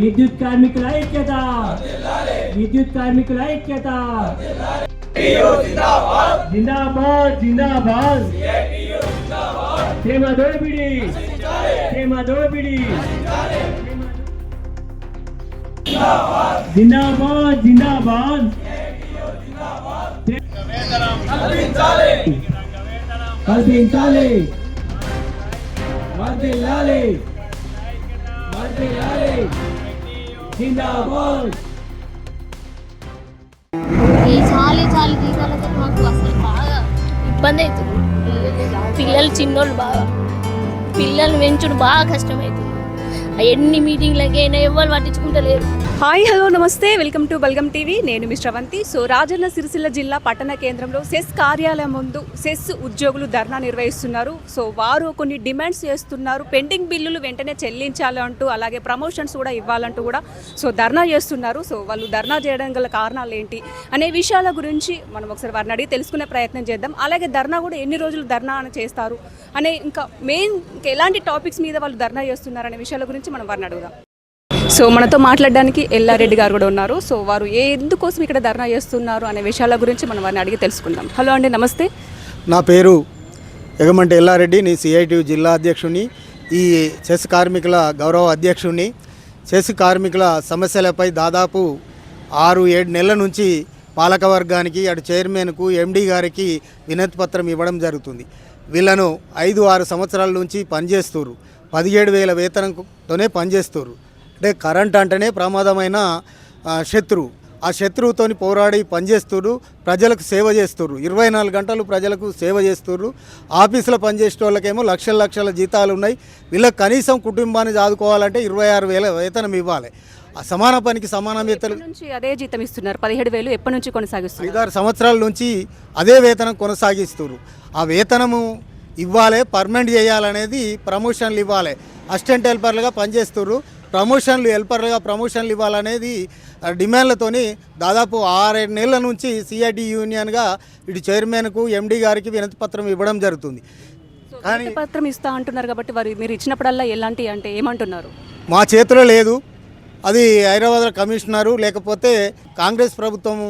విద్యుత్ కార్మికుల ఐక్యత, విద్యుత్ కార్మికుల ఐక్యత. జిందాబాద్ జిందాబాద్. శ్రమ దోపిడీ, శ్రమ దోపిడీ. జిందాబాద్ జిందాబాద్. కల్పించాలి, వర్ధిల్లాలి, వర్ధిల్లాలి. జిందాబాద్. ఈ చాలి జీతాలతో మాకు అసలు బాగా ఇబ్బంది అవుతుంది. పిల్లలు చిన్నోళ్ళు బాగా పిల్లలు పెంచుడు బాగా కష్టమవుతుంది. ఎన్ని మీటింగ్లకైనా ఎవరు పట్టించుకుంటలేరు. హాయ్ హలో నమస్తే, వెల్కమ్ టు బల్గం టీవీ. నేను మీ శ్రవంతి. సో రాజన్న సిరిసిల్ల జిల్లా పట్టణ కేంద్రంలో సెస్ కార్యాలయం ముందు సెస్ ఉద్యోగులు ధర్నా నిర్వహిస్తున్నారు. సో వారు కొన్ని డిమాండ్స్ చేస్తున్నారు. పెండింగ్ బిల్లులు వెంటనే చెల్లించాలంటూ, అలాగే ప్రమోషన్స్ కూడా ఇవ్వాలంటూ కూడా సో ధర్నా చేస్తున్నారు. సో వాళ్ళు ధర్నా చేయడం గల కారణాలు ఏంటి అనే విషయాల గురించి మనం ఒకసారి వారిని అడిగి తెలుసుకునే ప్రయత్నం చేద్దాం. అలాగే ధర్నా కూడా ఎన్ని రోజులు ధర్నా చేస్తారు అనే ఇంకా మెయిన్ ఎలాంటి టాపిక్స్ మీద వాళ్ళు ధర్నా చేస్తున్నారు అనే విషయాల గురించి మనం వారిని అడుగుదాం. సో మనతో మాట్లాడడానికి ఎల్లారెడ్డి గారు కూడా ఉన్నారు. సో వారు ఎందుకోసం ఇక్కడ ధర్నా చేస్తున్నారు అనే విషయాల గురించి మనం వారిని అడిగి తెలుసుకుందాం. హలో అండి, నమస్తే. నా పేరు ఎగమంటి ఎల్లారెడ్డి. నేను సిఐటి జిల్లా అధ్యక్షుని, ఈ చెస్ కార్మికుల గౌరవ అధ్యక్షుని. చెస్ కార్మికుల సమస్యలపై దాదాపు 6-7 నెలల నుంచి పాలకవర్గానికి, అటు చైర్మన్కు, ఎండి గారికి వినతి పత్రం ఇవ్వడం జరుగుతుంది. వీళ్ళను 5-6 సంవత్సరాల నుంచి పనిచేస్తున్నారు. 17,000 వేతనంతోనే పనిచేస్తున్నారు. అంటే కరెంట్ అంటేనే ప్రమాదమైన శత్రువు. ఆ శత్రువుతో పోరాడి పనిచేస్తున్నారు, ప్రజలకు సేవ చేస్తున్నారు. 24 గంటలు ప్రజలకు సేవ చేస్తున్నారు. ఆఫీసులో పనిచేసే వాళ్ళకేమో లక్షల జీతాలు ఉన్నాయి. వీళ్ళకి కనీసం కుటుంబాన్ని చదువుకోవాలంటే 26,000 వేతనం ఇవ్వాలి. ఆ సమాన పనికి సమాన వేతనం నుంచి అదే జీతం ఇస్తున్నారు. 17,000 ఎప్పటి నుంచి కొనసాగిస్తున్నారు? 5-6 సంవత్సరాల నుంచి అదే వేతనం కొనసాగిస్తున్నారు. ఆ వేతనము ఇవ్వాలి, పర్మనెంట్ చేయాలనేది, ప్రమోషన్లు ఇవ్వాలి. అసిస్టెంట్ హెల్పర్లుగా పనిచేస్తున్నారు, ప్రమోషన్లు హెల్పర్లుగా ప్రమోషన్లు ఇవ్వాలనేది డిమాండ్లతోని దాదాపు 6-7 నెలల నుంచి సిఐటి యూనియన్గా ఇటు చైర్మన్కు, ఎండి గారికి వినతి పత్రం ఇవ్వడం జరుగుతుంది. కానీ పత్రం ఇస్తా అంటున్నారు కాబట్టి వారు మీరు ఇచ్చినప్పుడల్లా ఎలాంటి అంటే ఏమంటున్నారు? మా చేతిలో లేదు, అది హైదరాబాద్ కమిషనరు లేకపోతే కాంగ్రెస్ ప్రభుత్వం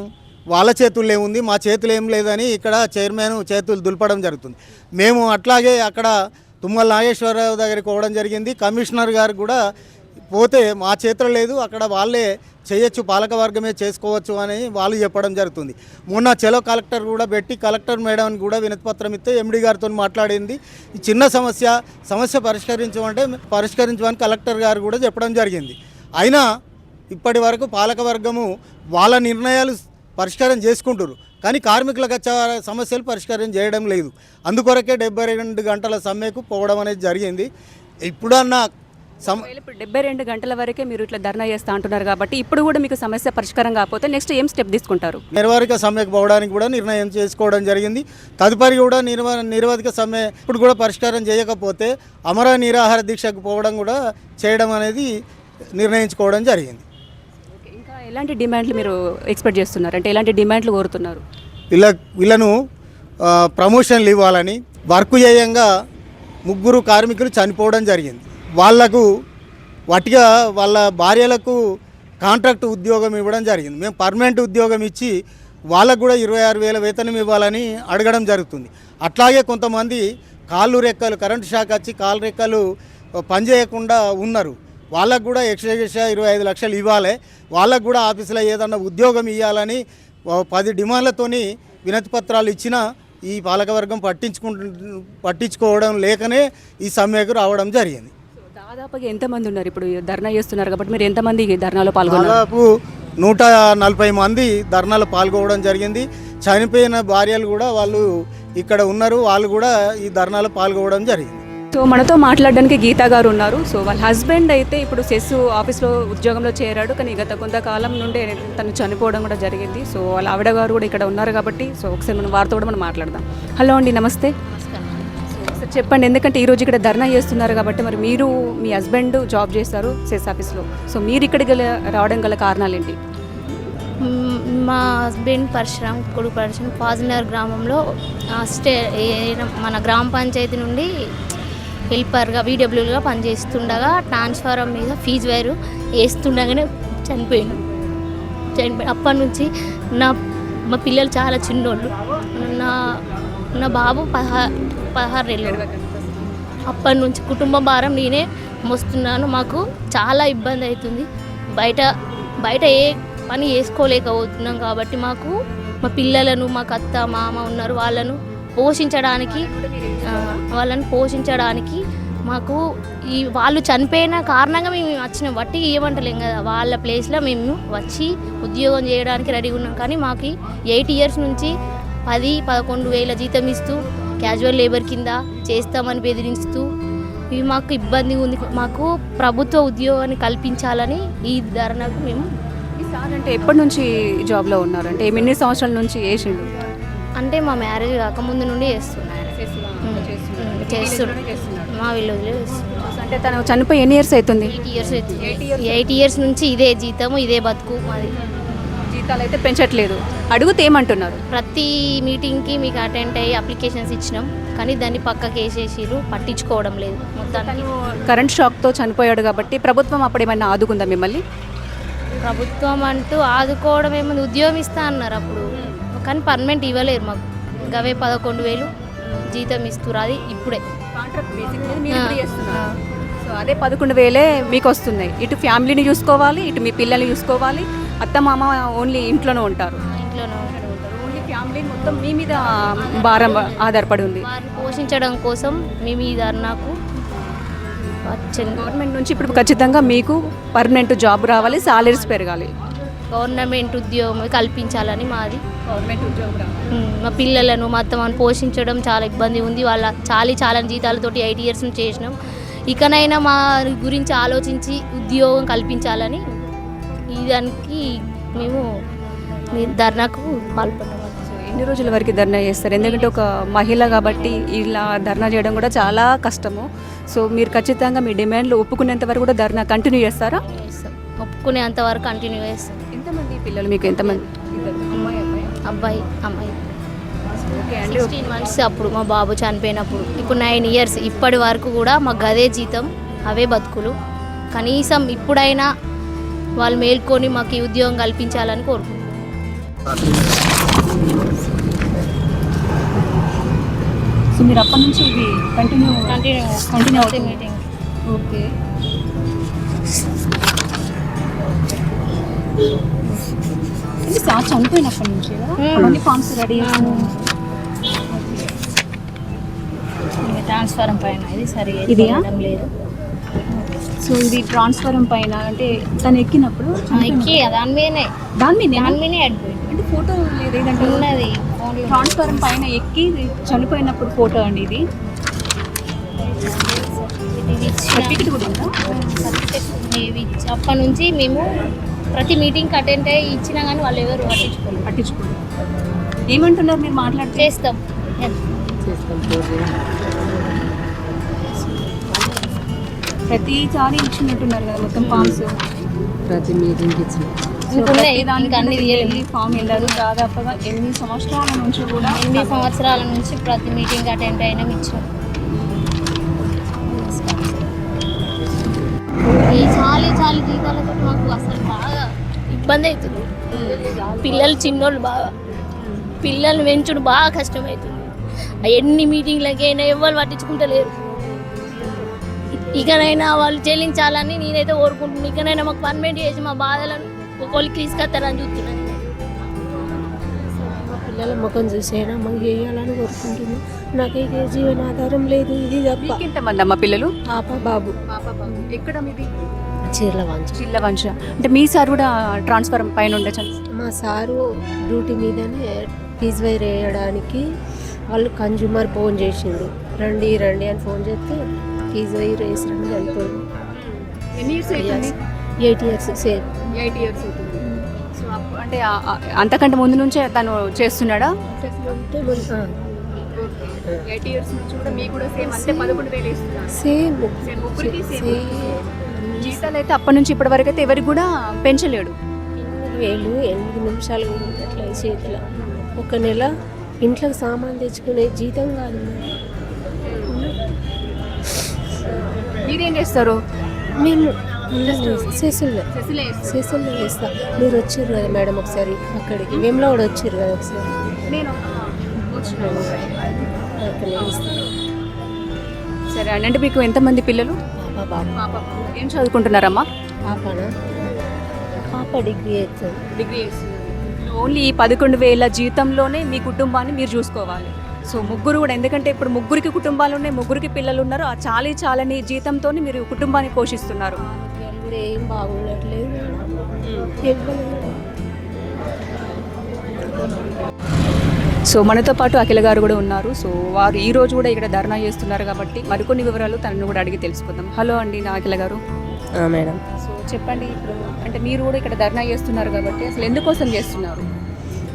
వాళ్ళ చేతుల్లో ఉంది, మా చేతులు ఏం లేదని ఇక్కడ చైర్మన్ చేతులు దులపడం జరుగుతుంది. మేము అట్లాగే అక్కడ తుమ్మల నాగేశ్వరరావు దగ్గరికి పోవడం జరిగింది. కమిషనర్ గారు కూడా పోతే మా చేతిలో లేదు, అక్కడ వాళ్ళే చేయొచ్చు, పాలకవర్గమే చేసుకోవచ్చు అని వాళ్ళు చెప్పడం జరుగుతుంది. మొన్న చెలో కలెక్టర్ కూడా పెట్టి కలెక్టర్ మేడం కూడా వినతిపత్రం ఇస్తే ఎండి గారితో మాట్లాడింది. ఈ చిన్న సమస్య పరిష్కరించమని కలెక్టర్ గారు కూడా చెప్పడం జరిగింది. అయినా ఇప్పటి వరకు పాలకవర్గము వాళ్ళ నిర్ణయాలు పరిష్కారం చేసుకుంటారు, కానీ కార్మికులకు వచ్చే సమస్యలు పరిష్కారం చేయడం లేదు. అందుకొరకే 72 గంటల సమ్మెకు పోవడం అనేది జరిగింది. ఇప్పుడన్నా 72 గంటల వరకే మీరు ఇట్లా ధర్నా చేస్తా అంటున్నారు కాబట్టి ఇప్పుడు కూడా మీకు సమస్య పరిష్కారం కాకపోతే నెక్స్ట్ ఏం స్టెప్ తీసుకుంటారు? నిర్వాధిక సమ్మెకు పోవడానికి కూడా నిర్ణయం చేసుకోవడం జరిగింది. తదుపరి కూడా నిర్వాధిక సమ్మె ఇప్పుడు కూడా పరిష్కారం చేయకపోతే అమర నిరాహార దీక్షకు పోవడం కూడా చేయడం అనేది నిర్ణయించుకోవడం జరిగింది. ఇంకా ఎలాంటి డిమాండ్లు మీరు ఎక్స్పెక్ట్ చేస్తున్నారు, అంటే ఎలాంటి డిమాండ్లు కోరుతున్నారు? వీళ్ళను ప్రమోషన్లు ఇవ్వాలని, వర్క్ చేయంగా 3 కార్మికులు చనిపోవడం జరిగింది. వాళ్లకు వాటిగా వాళ్ళ భార్యలకు కాంట్రాక్ట్ ఉద్యోగం ఇవ్వడం జరిగింది. మేము పర్మనెంట్ ఉద్యోగం ఇచ్చి వాళ్ళకు కూడా 26,000 వేతనం ఇవ్వాలని అడగడం జరుగుతుంది. అట్లాగే కొంతమంది కాళ్ళు రెక్కలు కరెంటు షాక్ వచ్చి కాళ్ళు రెక్కలు పనిచేయకుండా ఉన్నారు. వాళ్ళకు కూడా ఎక్స్ట్రా 25 లక్షలు ఇవ్వాలి. వాళ్ళకు కూడా ఆఫీసులో ఏదన్నా ఉద్యోగం ఇవ్వాలని 10 డిమాండ్లతోని వినతి పత్రాలు ఇచ్చినా ఈ పాలకవర్గం పట్టించుకోవడం లేకనే ఈ సమ్మెకు రావడం జరిగింది. దాదాపుగా ఎంతమంది ఉన్నారు ఇప్పుడు ధర్నా చేస్తున్నారు కాబట్టి మీరు ఎంతమంది ధర్నాలో పాల్గొన్నారు? దాదాపు 140 మంది ధర్నాలో పాల్గొనడం జరిగింది. చనిపోయిన భార్యలు కూడా వాళ్ళు ఇక్కడ ఉన్నారు, వాళ్ళు కూడా ఈ ధర్నాలో పాల్గొనడం జరిగింది. సో మనతో మాట్లాడడానికి గీతా గారు ఉన్నారు. సో వాళ్ళ హస్బెండ్ అయితే ఇప్పుడు సెస్ ఆఫీస్లో ఉద్యోగంలో చేరాడు, కానీ గత కొంతకాలం నుండి తను చనిపోవడం కూడా జరిగింది. సో వాళ్ళ ఆవిడ గారు కూడా ఇక్కడ ఉన్నారు కాబట్టి సో ఒకసారి మనం వారితో కూడా మనం మాట్లాడదాం. హలో అండి, నమస్తే. సార్ చెప్పండి, ఎందుకంటే ఈరోజు ఇక్కడ ధర్నా చేస్తున్నారు కాబట్టి మరి మీరు మీ హస్బెండ్ జాబ్ చేస్తారు సెస్ ఆఫీస్లో, సో మీరు ఇక్కడికి రావడం గల కారణాలు ఏంటి? మా హస్బెండ్ పరశురామ్, కొడుకు పరశురామ్ ఫాజినగర్ గ్రామంలో మన గ్రామ పంచాయతీ నుండి హెల్పర్గా వీడబ్ల్యూగా పనిచేస్తుండగా ట్రాన్స్ఫారం మీద ఫీజు వైరు వేస్తుండగానే చనిపోయాను. అప్పటి నుంచి మా పిల్లలు చాలా చిన్నోళ్ళు. నా బాబు 16 ఏళ్ళు. అప్పటి నుంచి కుటుంబ భారం నేనే మోస్తున్నాను. మాకు చాలా ఇబ్బంది అవుతుంది. బయట ఏ పని చేసుకోలేకపోతున్నాం కాబట్టి మాకు మా పిల్లలను, మాకు అత్త మామ ఉన్నారు, వాళ్ళను పోషించడానికి మాకు వాళ్ళు చనిపోయిన కారణంగా మేము వచ్చినాం. వట్టి ఇవ్వమంటలేం కదా, వాళ్ళ ప్లేస్లో మేము వచ్చి ఉద్యోగం చేయడానికి రెడీగా ఉన్నాం. కానీ మాకు 8 ఇయర్స్ నుంచి 10-11 వేల జీతం ఇస్తూ క్యాజువల్ లేబర్ కింద చేస్తామని బెదిరిస్తూ ఇవి మాకు ఇబ్బంది ఉంది. మాకు ప్రభుత్వ ఉద్యోగాన్ని కల్పించాలని ఈ ధర్నాకు మేము. ఈసారి అంటే ఎప్పటి నుంచి జాబ్లో ఉన్నారు? అంటే ఎన్ని సంవత్సరాల నుంచి చేసిండు? అంటే మా మ్యారేజ్ కాకముందు నుండి చేస్తున్నాను. మా విలేజ్లో చేస్తున్నాను. అంటే తను చనిపోయి ఎన్ని ఇయర్స్ అవుతుంది? 8 ఇయర్స్ అవుతుంది. 8 ఇయర్స్ నుంచి ఇదే జీతము, ఇదే బతుకు మాది. జీతాలు అయితే పెంచట్లేదు. అడుగుతే ఏమంటున్నారు? ప్రతి మీటింగ్కి మీకు అటెండ్ అయ్యి అప్లికేషన్స్ ఇచ్చినాం, కానీ దాన్ని పక్కకి వేసేసిరు, పట్టించుకోవడం లేదు. మొత్తానికి కరెంట్ షాక్తో చనిపోయాడు కాబట్టి ప్రభుత్వం అప్పుడు ఏమైనా ఆదుకుందా మిమ్మల్ని? ప్రభుత్వం అంటూ ఆదుకోవడం ఏమైనా ఉద్యోగం ఇస్తా అన్నారు అప్పుడు, కానీ పర్మనెంట్ ఇవ్వలేరు మాకు. గవే 11,000 జీతం ఇస్తున్నారు. అది ఇప్పుడే సో అదే 11,000 మీకు వస్తున్నాయి. ఇటు ఫ్యామిలీని చూసుకోవాలి, ఇటు మీ పిల్లల్ని చూసుకోవాలి. అత్త మామ ఓన్లీ ఇంట్లోనే ఉంటారు. ఓన్లీ ఫ్యామిలీ మొత్తం మీ మీద భారం ఆధారపడి ఉంది. వారిని పోషించడం కోసం మేము ఈ ధర్నాకు వచ్చింది. గవర్నమెంట్ నుంచి ఇప్పుడు ఖచ్చితంగా మీకు పర్మనెంట్ జాబ్ రావాలి, సాలరీస్ పెరగాలి. గవర్నమెంట్ ఉద్యోగం కల్పించాలని మాది. గవర్నమెంట్ ఉద్యోగం మా పిల్లలను మా అత్తమ్మను పోషించడం చాలా ఇబ్బంది ఉంది. వాళ్ళ చాలా జీతాలతోటి 8 ఇయర్స్ నుంచి చేసినాం. ఇకనైనా మా గురించి ఆలోచించి ఉద్యోగం కల్పించాలని ఈ దానికి మేము ధర్నాకు పాల్పడ్డాము. ఎన్ని రోజుల వరకు ధర్నా చేస్తారు? ఎందుకంటే ఒక మహిళ కాబట్టి ఇలా ధర్నా చేయడం కూడా చాలా కష్టము. సో మీరు ఖచ్చితంగా మీ డిమాండ్లు ఒప్పుకునేంత వరకు కూడా ధర్నా కంటిన్యూ చేస్తారా? ఒప్పుకునేంత వరకు కంటిన్యూ చేస్తాం. ఎంతమంది పిల్లలు మీకు? ఎంతమంది? అబ్బాయి అమ్మాయి. 16 months అప్పుడు మా బాబు చనిపోయినప్పుడు. ఇప్పుడు 9 ఇయర్స్. ఇప్పటి వరకు కూడా మాకు అదే జీతం, అవే బతుకులు. కనీసం ఇప్పుడైనా వాళ్ళు మేల్కొని మాకు ఈ ఉద్యోగం కల్పించాలని కోరుకుంటున్నాం. సో మీరు అప్పటి నుంచి ఇది కంటిన్యూ అవుతుంది మీటింగ్. ఓకే. ఇది సార్ చనిపోయినప్పటి నుంచి అవన్నీ ఫామ్స్ రెడీ చేస్తున్నాను. ట్రాన్స్ఫారం పైన ఇది సరిగా లేదు. సో ఇది ట్రాన్స్ఫారం పైన అంటే తను ఎక్కినప్పుడు దాని మీదనే అడిపోయింది. అంటే ఫోటో లేదు ఏదంటే ఉన్నది. ట్రాన్స్ఫారం పైన ఎక్కి చనిపోయినప్పుడు ఫోటో అండి ఇది. సర్టిఫికెట్ కూడా ఉందా? అప్పటి నుంచి మేము ప్రతి మీటింగ్కి అటెండ్ అయ్యి ఇచ్చినా కానీ వాళ్ళు ఎవరు పట్టించుకోండి. ఏమంటున్నారు మీరు మాట్లాడితే? చేస్తాం. ప్రతిసారి ఇచ్చినట్టున్నారు కదా మొత్తం ఫామ్స్. ప్రతి మీటింగ్కి ఇచ్చిన ఫామ్ వెళ్ళారు. దాదాపుగా 8 సంవత్సరాల నుంచి కూడా 8 సంవత్సరాల నుంచి ప్రతి మీటింగ్ అటెండ్ అయినా ఇచ్చాం. ఈ చాలీ జీతాలతో మాకు అసలు బాగా ఇబ్బంది అవుతుంది. పిల్లలు చిన్నోళ్ళు బాగా, పిల్లల్ని పెంచుడు బాగా కష్టమవుతుంది. ఎన్ని మీటింగ్లకైనా ఎవరు పట్టించుకుంటలేరు. ఇకనైనా వాళ్ళు చెల్లించాలని నేనైతే కోరుకుంటున్నాను. ఇకనైనా మాకు పర్మనెంట్ చేసి మా బాధలను ఒకరికి తీసుకొస్తారని చూస్తున్నాను. మా పిల్లల ముఖం చూసైనా మాకు చేయాలని కోరుకుంటున్నాను. నాకైతే జీవనాధారం లేదు. ఇది తప్ప. ఎంతమంది అమ్మ పిల్లలు? పాప బాబు. ఎక్కడ మీది? చిర్లవంచ. అంటే మీ సార్ కూడా ట్రాన్స్ఫారం పైన ఉండొచ్చు? మా సారు డ్యూటీ మీదనే ఫీజు వైర్ వేయడానికి వాళ్ళు కన్జ్యూమర్ ఫోన్ చేసిండు, రండి అని ఫోన్ చేస్తే ఫీజు వైర్ వేసిరండి వెళ్ళిపోయింది. 8 ఇయర్స్ సేమ్. 8 ఇయర్స్ అవుతుంది. సో అంటే అంతకంటే ముందు నుంచే తను చేస్తున్నాడా? 8 ఇయర్స్ నుంచి కూడా మీకు కూడా సేమ్ అంటే 11,000 ఇస్తున్నారు. సేమ్ జీతాలు అయితే అప్పటి నుంచి ఇప్పటి వరకు అయితే ఎవరికి కూడా పెంచలేడు. 8 నిమిషాలు అట్లా చేతిలో. ఒక నెల ఇంట్లోకి సామాన్ తెచ్చుకునే జీతం కాదు. మీరేం చేస్తారు? మేము సెసుల్లో వేస్తాం. మీరు వచ్చారు కదా మేడం ఒకసారి అక్కడికి, వేమలో కూడా వచ్చారు కదా ఒకసారి, నేను అక్కడ వేస్తాం. సరే అండి. అంటే మీకు ఎంతమంది పిల్లలు? పాప ఏం చదువుకుంటున్నారమ్మా? పాప డిగ్రీ అవుతుంది. డిగ్రీ ఓన్లీ ఈ 11,000 జీతంలోనే మీ కుటుంబాన్ని మీరు చూసుకోవాలి. సో ముగ్గురు కూడా, ఎందుకంటే ఇప్పుడు ముగ్గురికి కుటుంబాలు ఉన్నాయి, ముగ్గురికి పిల్లలు ఉన్నారు. ఆ చాలని జీతంతో మీరు కుటుంబాన్ని పోషిస్తున్నారు. కూడా ఏం బాగుండట్లేదు. సో మనతో పాటు అఖిల గారు కూడా ఉన్నారు. సో వారు ఈ రోజు కూడా ఇక్కడ ధర్నా చేస్తున్నారు కాబట్టి మరికొన్ని వివరాలు తనను కూడా అడిగి తెలుసుకుందాం. హలో అండి, నా అఖిల గారు. మేడం, సో చెప్పండి, ఇప్పుడు అంటే మీరు కూడా ఇక్కడ ధర్నా చేస్తున్నారు కాబట్టి అసలు ఎందుకోసం చేస్తున్నారు?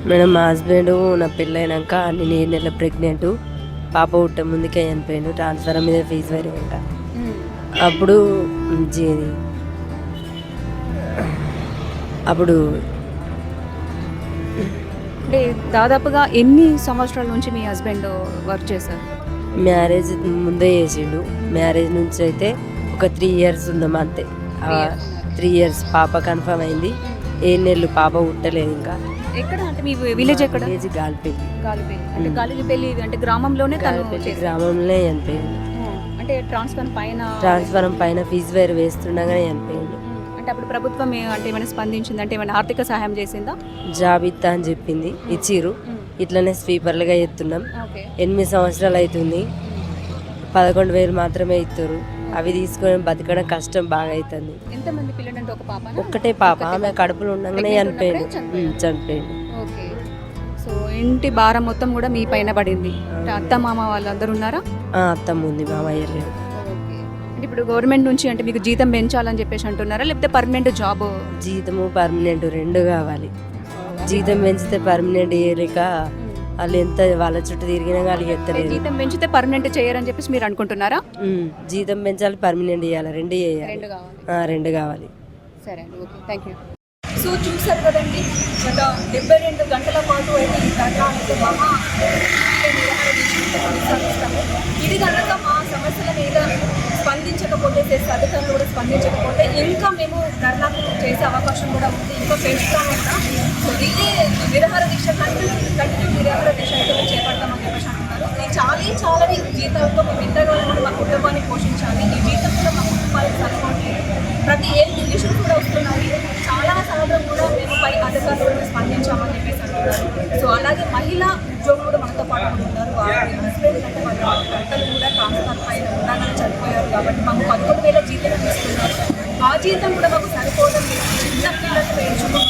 మేడం, మా హస్బెండ్ నా పెళ్ళైనాక నేను 7 నెలల ప్రెగ్నెంట్, పాప పుట్ట ముందుకే చనిపోయాను. ట్రాన్స్ఫర్ మీద ఫీజు వేరే ఉంటా. అప్పుడు అంటే దాదాపుగా ఎన్ని సంవత్సరాల నుంచి మీ హస్బెండ్ వర్క్ చేశారు? మ్యారేజ్ ముందే చేసిండు. మ్యారేజ్ నుంచి అయితే ఒక 3 ఇయర్స్ ఉందాం అంతే. 3 ఇయర్స్ పాప కన్ఫర్మ్ అయింది. 7 నెలలు పాప పుట్టలేదు ఇంకా. ఎక్కడ అంటే మీ విలేజ్ ఎక్కడ? విలేజ్ గాలిపల్లి. అంటే గాలిపల్లి అంటే గ్రామంలోనే గ్రామంలో చనిపోయింది. అంటే ట్రాన్స్ఫారం పైన ఫీజు వేరు వేస్తుండగానే చనిపోయింది. అంటే అప్పుడు ప్రభుత్వం అంటే ఏమైనా స్పందించింది, అంటే ఏమైనా ఆర్థిక సహాయం చేసిందా? జాబ్ ఇస్తా అని చెప్పింది, ఇచ్చిర్రు. ఇట్లనే స్వీపర్లుగా ఎత్తున్నాం. 8 సంవత్సరాలు అవుతుంది. 11,000 మాత్రమే ఇస్తారు. అవి తీసుకొని బతకడం కష్టం బాగా అవుతుంది. ఎంతమంది పిల్లలు అంటే ఒక పాప? ఒక్కటే పాప. ఆమె కడుపులో ఉండగానే చనిపోయింది. ఓకే. సో ఇంటి భారం మొత్తం కూడా మీ పైన పడింది. అత్త మామ వాళ్ళందరూ ఉన్నారా? అత్తమ్మ ఉంది, మామయ్య లేడు. అంటే ఇప్పుడు గవర్నమెంట్ నుంచి అంటే మీకు జీతం పెంచాలని చెప్పేసి అంటున్నారా, లేకపోతే పర్మనెంట్ జాబ్? జీతము పర్మనెంట్ 2 కావాలి. జీతం పెంచితే పర్మనెంట్ చేయలేక వాళ్ళు ఎంత వాళ్ళ చుట్టూ తిరిగినా వాళ్ళకి ఎత్తలేదు. జీతం పెంచితే పర్మనెంట్ చేయరని చెప్పేసి మీరు అనుకుంటున్నారా? జీతం పెంచాలి, పర్మనెంట్ చేయాలి, 2 చేయాలి. 2 కావాలి. సరే అండి, ఓకే, థ్యాంక్ యూ. సో చూసారు కదండి, గత 72 గంటల పాటు అయితే ఈ ధర్నా అయితే ఇది కనుక మా సమస్యల మీద స్పందించకపోతే, అధికారులు కూడా స్పందించకపోతే ఇంకా మేము ధర్నాకు చేసే అవకాశం కూడా ఉంది, ఇంకా పెంచుతామన్నా. సో ఇదే నిరాహార దీక్ష కంటిన్యూ నిరాహార దీక్ష అయితే మేము చేపడతామని చెప్పేసి అంటున్నారు. ఈ చాలా జీతాలతో మేము ఎంతగానో కూడా మా కుటుంబాన్ని పోషించాలి. ఈ జీతం కూడా మా కుటుంబానికి సరిపోవట్లేదు. ప్రతి ఏం ఇష్యూస్ కూడా వస్తున్నాయి. చాలా సార్లు కూడా మేము పై అధికారులు స్పందించామని చెప్పేసి అంటున్నారు. సో అలాగే మహిళా ఉద్యోగులు కూడా మనతో పాటు ఉన్నారు. వారి హస్బెండ్ అంటే వాళ్ళ భర్తలు కూడా ట్రాన్స్ఫర్ పైన ఉండగానే చనిపోయారు కాబట్టి మాకు 11,000 జీతం ఇస్తున్నారు. ఆ జీతం కూడా మాకు సరిపోవడం లేదు. చిన్న పిల్లలు పెంచుకుంటూ